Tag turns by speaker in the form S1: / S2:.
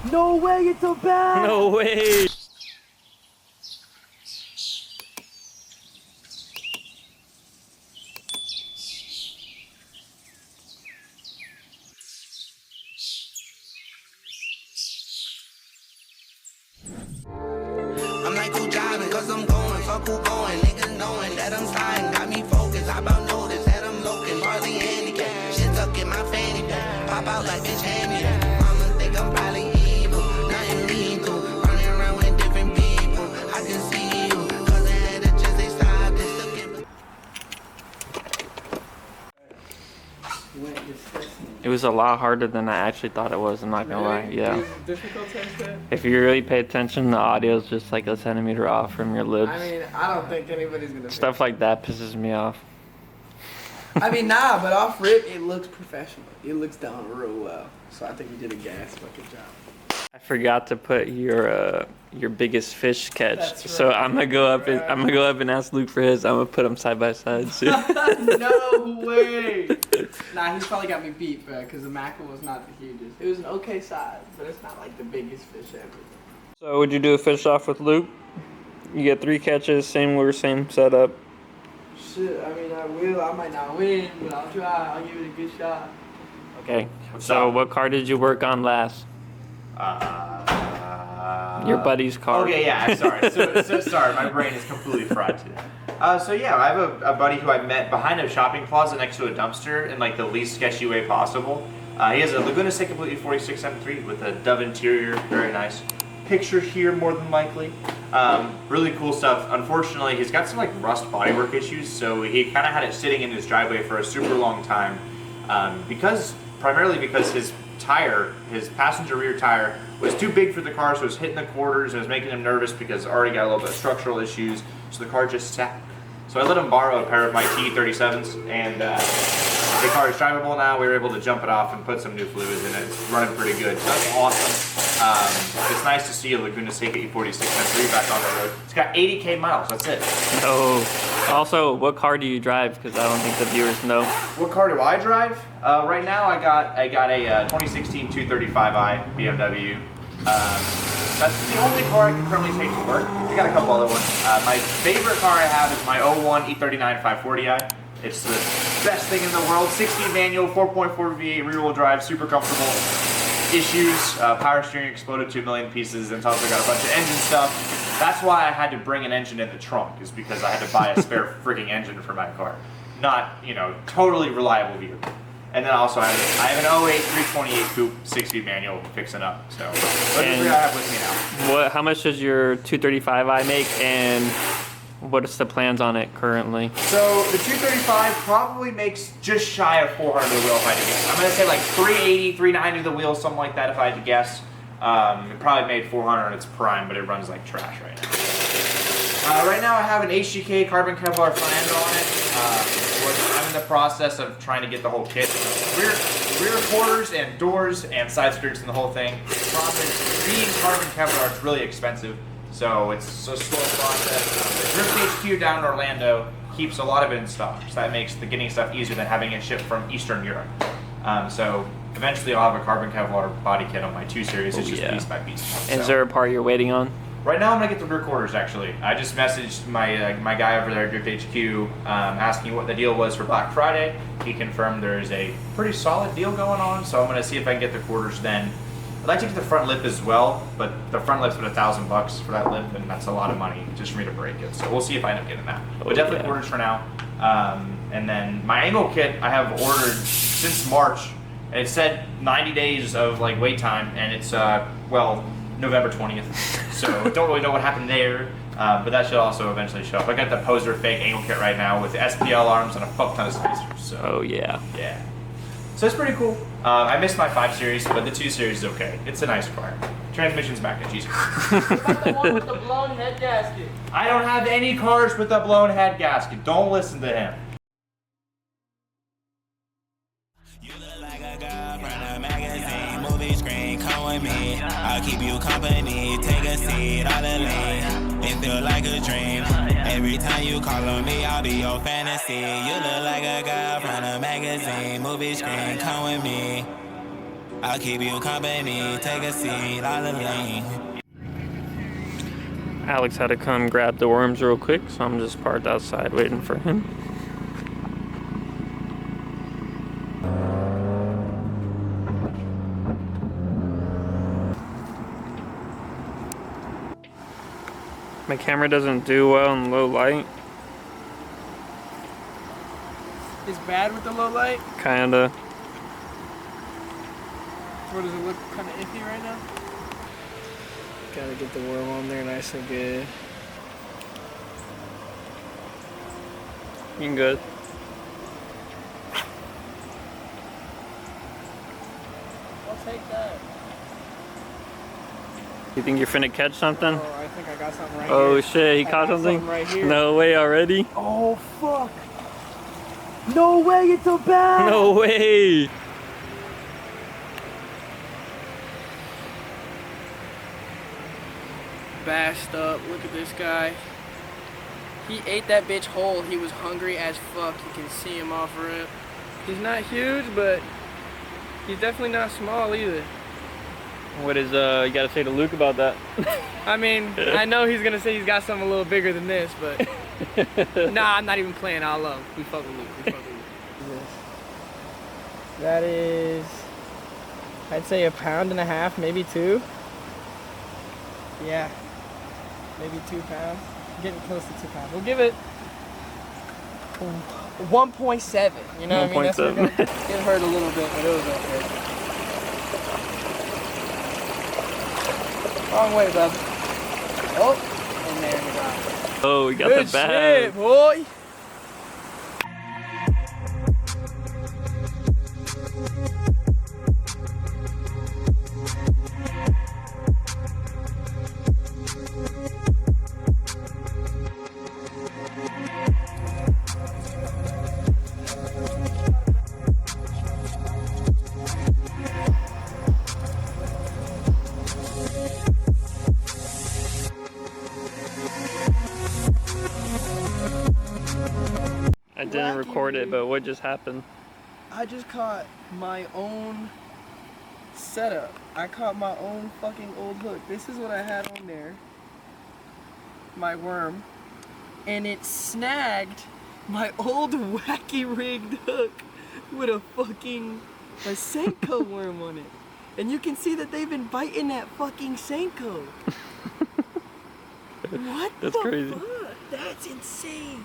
S1: No way, it's a bat!
S2: No way!
S3: I'm like, who driving? Cause I'm going, fuck who going. Niggas knowing that I'm sliding. Got me focused, I about notice that I'm looking. Hardly handicap. Shit tuck in my fanny pack. Pop out like bitch hand me that. Mama think I'm probably evil. Nothing lethal. Running around with different people. I can see you. Cause I had to just they stop this looking.
S2: It was a lot harder than I actually thought it was, I'm not gonna lie. Yeah.
S4: Is it difficult to understand?
S2: If you really pay attention, the audio is just like a centimeter off from your lips.
S4: I mean, I don't think anybody's gonna
S2: Stuff like that pisses me off.
S4: I mean, nah, but off rip, it looks professional. It looks done real well. So I think you did a gas fucking job.
S2: I forgot to put your biggest fish catch.
S4: That's
S2: So
S4: right.
S2: I'm gonna go up and ask Luke for his. I'm gonna put them side by side. So.
S4: No way! Nah, he's probably got me beat, bro, because the mackerel was not the hugest. It was an okay size, but it's not like the biggest fish ever.
S2: So would you do a fish off with Luke? You get 3 catches, same lure, same setup.
S4: Shit, I mean, I will. I might not win, but I'll try. I'll give it a good shot.
S2: Okay. So what car did you work on last? Your buddy's car.
S5: Okay, yeah, I'm sorry. So sorry, my brain is completely fried today. So yeah, I have a buddy who I met behind a shopping closet next to a dumpster in like the least sketchy way possible. He has a Laguna Seca Completely 46 M3 with a Dove interior, very nice. Picture here more than likely. Really cool stuff. Unfortunately, he's got some like rust bodywork issues, so he kind of had it sitting in his driveway for a super long time. Primarily because his tire, his passenger rear tire, was too big for the car, so it was hitting the quarters and it was making him nervous because it already got a little bit of structural issues, so the car just sat. So I let him borrow a pair of my T37s, and the car is drivable now. We were able to jump it off and put some new fluids in it. It's running pretty good, so that's awesome. It's nice to see a Laguna Seca E46 M3 back on the road. It's got 80K miles, that's it.
S2: No. Also, what car do you drive? Because I don't think the viewers know.
S5: What car do I drive? Right now I got a 2016 235i BMW. That's the only car I can currently take to work. I got a couple other ones. My favorite car I have is my 01 E39 540i. It's the best thing in the world. 60 manual, 4.4 V8 rear-wheel drive, super comfortable. Issues, power steering exploded to 1 million pieces, and also got a bunch of engine stuff. That's why I had to bring an engine in the trunk, is because I had to buy a spare freaking engine for my car. Not, totally reliable vehicle. And then also I have an 08 328 coupe 6-speed manual fixing up. So those are the 3 I have with me now.
S2: How much does your 235i make, and what's the plans on it currently?
S5: So the 235 probably makes just shy of 400 to the wheel if I had to guess. I'm gonna say like 380, 390 to the wheel, something like that if I had to guess. It probably made 400 in its prime, but it runs like trash right now. Right now I have an HGK carbon Kevlar front end on it. I'm in the process of trying to get the whole kit. Rear quarters and doors and side skirts and the whole thing. The problem is, being carbon Kevlar is really expensive, so it's a slow process. The Drift HQ down in Orlando keeps a lot of it in stock, so that makes the getting stuff easier than having it shipped from Eastern Europe. So eventually I'll have a carbon Kevlar body kit on my 2 Series. It's just piece by piece.
S2: Is there a part you're waiting on?
S5: Right now I'm gonna get the rear quarters actually. I just messaged my guy over there at Drift HQ asking what the deal was for Black Friday. He confirmed there is a pretty solid deal going on, so I'm gonna see if I can get the quarters then. I'd like to get the front lip as well, but the front lip's been $1,000 for that lip, and that's a lot of money just for me to break it. So we'll see if I end up getting that. But definitely quarters for now. And then my angle kit I have ordered since March. And it said 90 days of like wait time, and it's November 20th. So don't really know what happened there, but that should also eventually show up. I got the Poser fake angle kit right now with the SPL arms and a fuck ton of spacers. So
S2: Oh yeah.
S5: yeah. So it's pretty cool. I missed my 5 Series, but the 2 Series is okay. It's a nice car. Transmission's back at Jesus.
S1: What about the one with the blown head gasket?
S5: I don't have any cars with a blown head gasket. Don't listen to him.
S6: You look like a girl from a magazine, movie screen, come with me. I'll keep you company, take a seat, all the lean. It feel like a dream. Every time you call on me, I'll be your fantasy. You look like a girl from a magazine, movie screen, come with me. I'll keep you company, take a seat, all the lane.
S2: Alex had to come grab the worms real quick, so I'm just parked outside waiting for him. My camera doesn't do well in low light.
S4: It's bad with the low light.
S2: Kinda.
S4: What does it look kind of iffy right now? Gotta get the worm on there nice and good.
S2: You good?
S4: I'll take that.
S2: You think you're finna catch something?
S4: Oh, I think I got something right
S2: Oh
S4: here.
S2: shit, he
S4: I
S2: caught
S4: got
S2: something?
S4: right here.
S2: No way already?
S1: Oh fuck! No way, it's a bass!
S2: No way!
S4: Bassed up. Look at this guy. He ate that bitch whole. He was hungry as fuck. You can see him off rip. He's not huge, but he's definitely not small either.
S2: What is you gotta say to Luke about that?
S4: I mean, I know he's gonna say he's got something a little bigger than this, but nah, I'm not even playing. I'll love. We fuck with Luke. We fuck with Luke. That is, I'd say 1.5 pounds, maybe 2. Yeah, maybe 2 pounds. Getting close to 2 pounds. We'll give it 1.7. You know what I mean? That's what we're gonna, it hurt a little bit, but it was okay. Wrong way, bub. Oh, and there you go.
S2: Oh, we got
S4: Good
S2: the bag.
S4: shit, boy.
S2: I didn't record it, but what just happened?
S4: I just caught my own setup. I caught my own fucking old hook. This is what I had on there. My worm. And it snagged my old wacky rigged hook with a fucking Senko worm on it. And you can see that they've been biting that fucking Senko. What
S2: That's
S4: the
S2: crazy.
S4: fuck? That's insane.